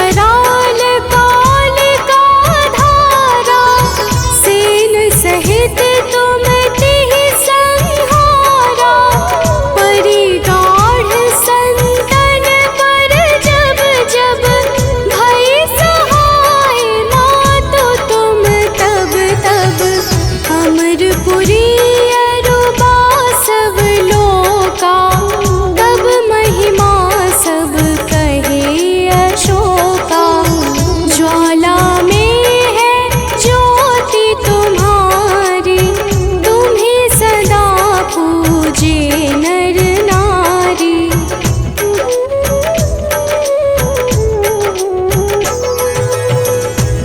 कराल काल का धारा, सेन सहित तुम तिहि संहारा। परिगाढ़ संतन पर जब जब भई सहाय, मातो तुम तब तब अमरपुरी अरुबा सब लोका। तब महिमा सब कहे अशोका, ज्वाला में है ज्योति तुम्हारी, तुम्हें सदा पूजे नर नारी।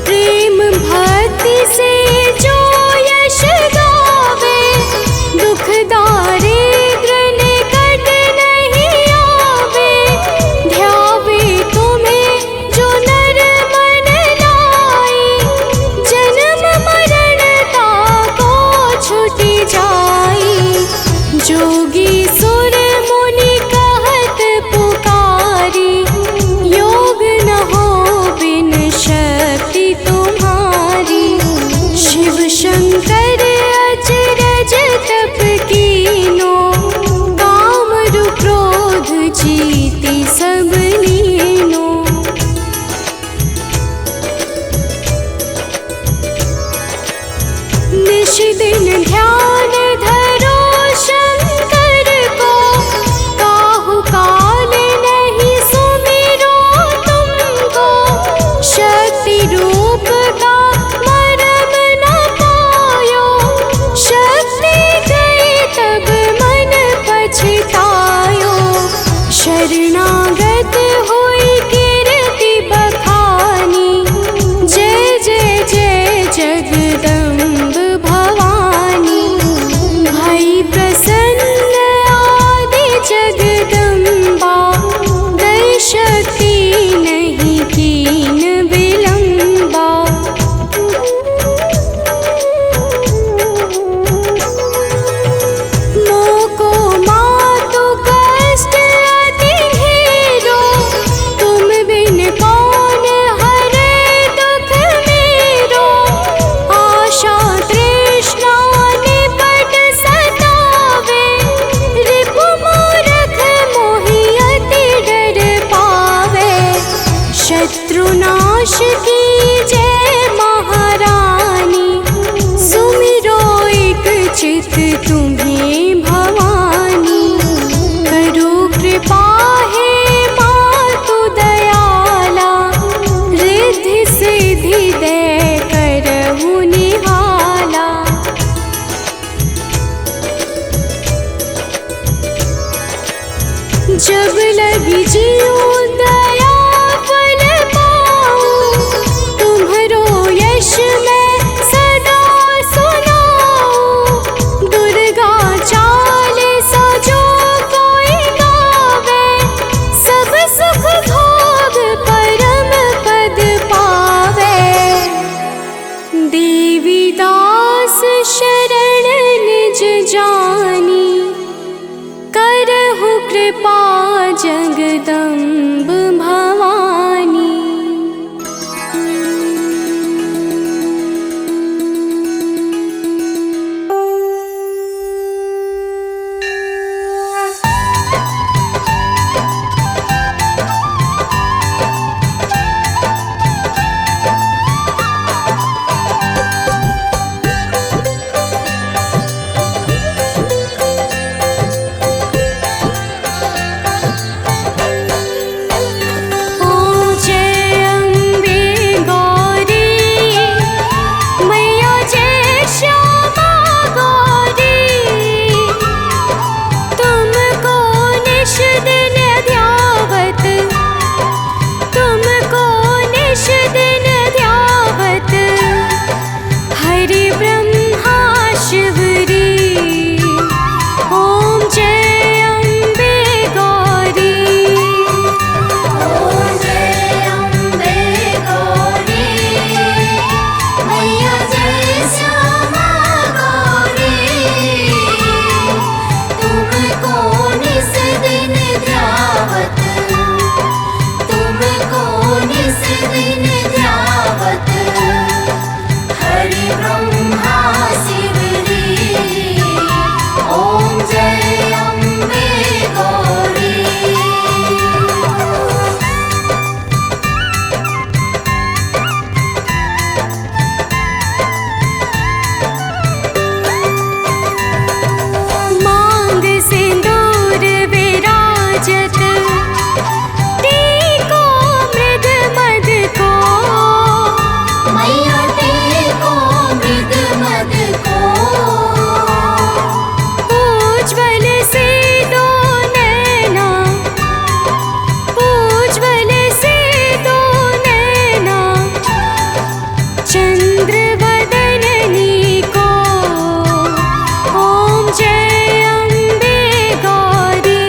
प्रेम भक्ति से जो यश गावे, दुख दारिद्र निकट नहीं आवे। ध्यावे तुम्हें जो नर मन लाई, जन्म मरण ताको छुटि जाई। जोगी सुर मुनि कहत पुकारी, योग न हो बिन शक्ति तुम्हारी। शिव शंकर अचरज तप कीनो, काम रु क्रोध जीति सब लीनो। निश दिन ध्यान धरो शंकर को, काहू काल नहीं सुमिरो तुमको। शक्ति रूप का मरम न पायो, शक्ति गई तब मन पछतायो। शरणागत हुई कीर्ति बखानी, जय जय जय जगदम्ब भवानी। भई प्रसन्न आदि जगदम्बा, दई शक्ति नहीं कीन विलंबा। मोको मातु कष्ट अति ढेरो, तुम बिन कौन हरे दुख मेरो। आशा तृष्णा निपट सतावे, रिपु मूरख मोहि अति डर पावे। शत्रुनाश की जय महारानी, सुमिरो एक चित तुम्हें भवानी। करो कृपा हे मातु दयाला, रिद्धि सिद्धि दे करहु निहाला। जब लगी जीव दया फल पाऊं, तुम्हरो यश मैं सदा सुनाऊं। दुर्गा चालीसा जो कोई गावे, सब सुख भोग परम पद पावे। देवी दास शरण निज जानी, करहु कृपा जगदम्ब भवानी। विन्ध्यावत हरि ब्रह्मा शिवरी ॐ जय अम्बे गौरी। मांग सिंदूर विराजत टीको मृद मद को मैया टेको मृद मद को उज्ज्वल से दो नैना उज्ज्वल से दो नैना चंद्र वदननी को ओम जय अम्बे गौरी।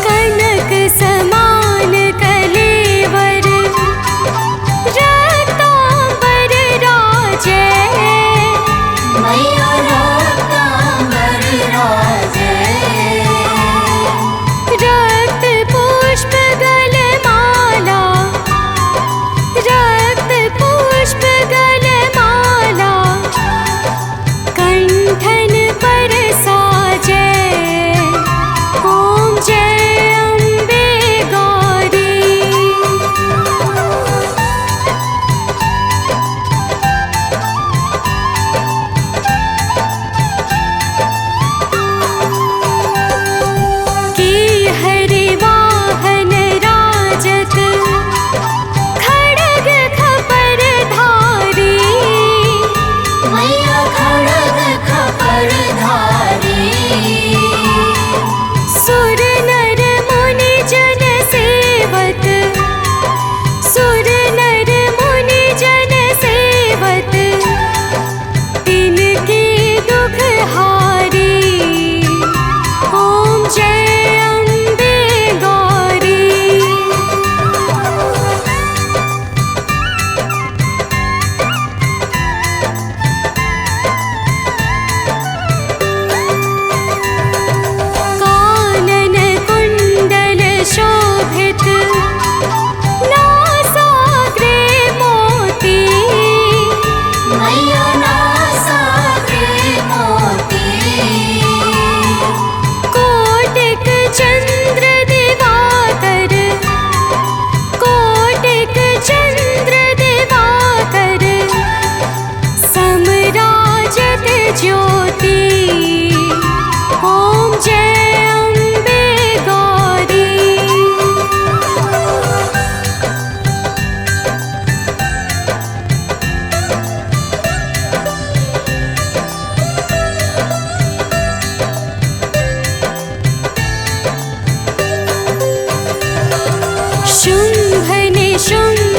कनक समान कलेवर रत्नांबर राजे मैया रत्नांबर राजे रक्त पुष्प गलमाला रक्त पुष्प गलमाला कंठन पर साजे ओम जय अम्बे गौरी। की हरि वाहन राजत खड्ग खपर धारी मैया खड्ग खपर धारी सुर नर मुनि जन सेवत सुर नर मुनि जन सेवत तिनके दुख हारी ओम जय अम्बे गौरी। कानन कुंडल शोभित नासाग्रे मोती मैया नासाग्रे मोती कोटिक चंद्र दिवाकर कोटिक चंद्र दिवाकर समराजत ज्योति ओम जय अम्बे गौरी। शुंभ निशुंभ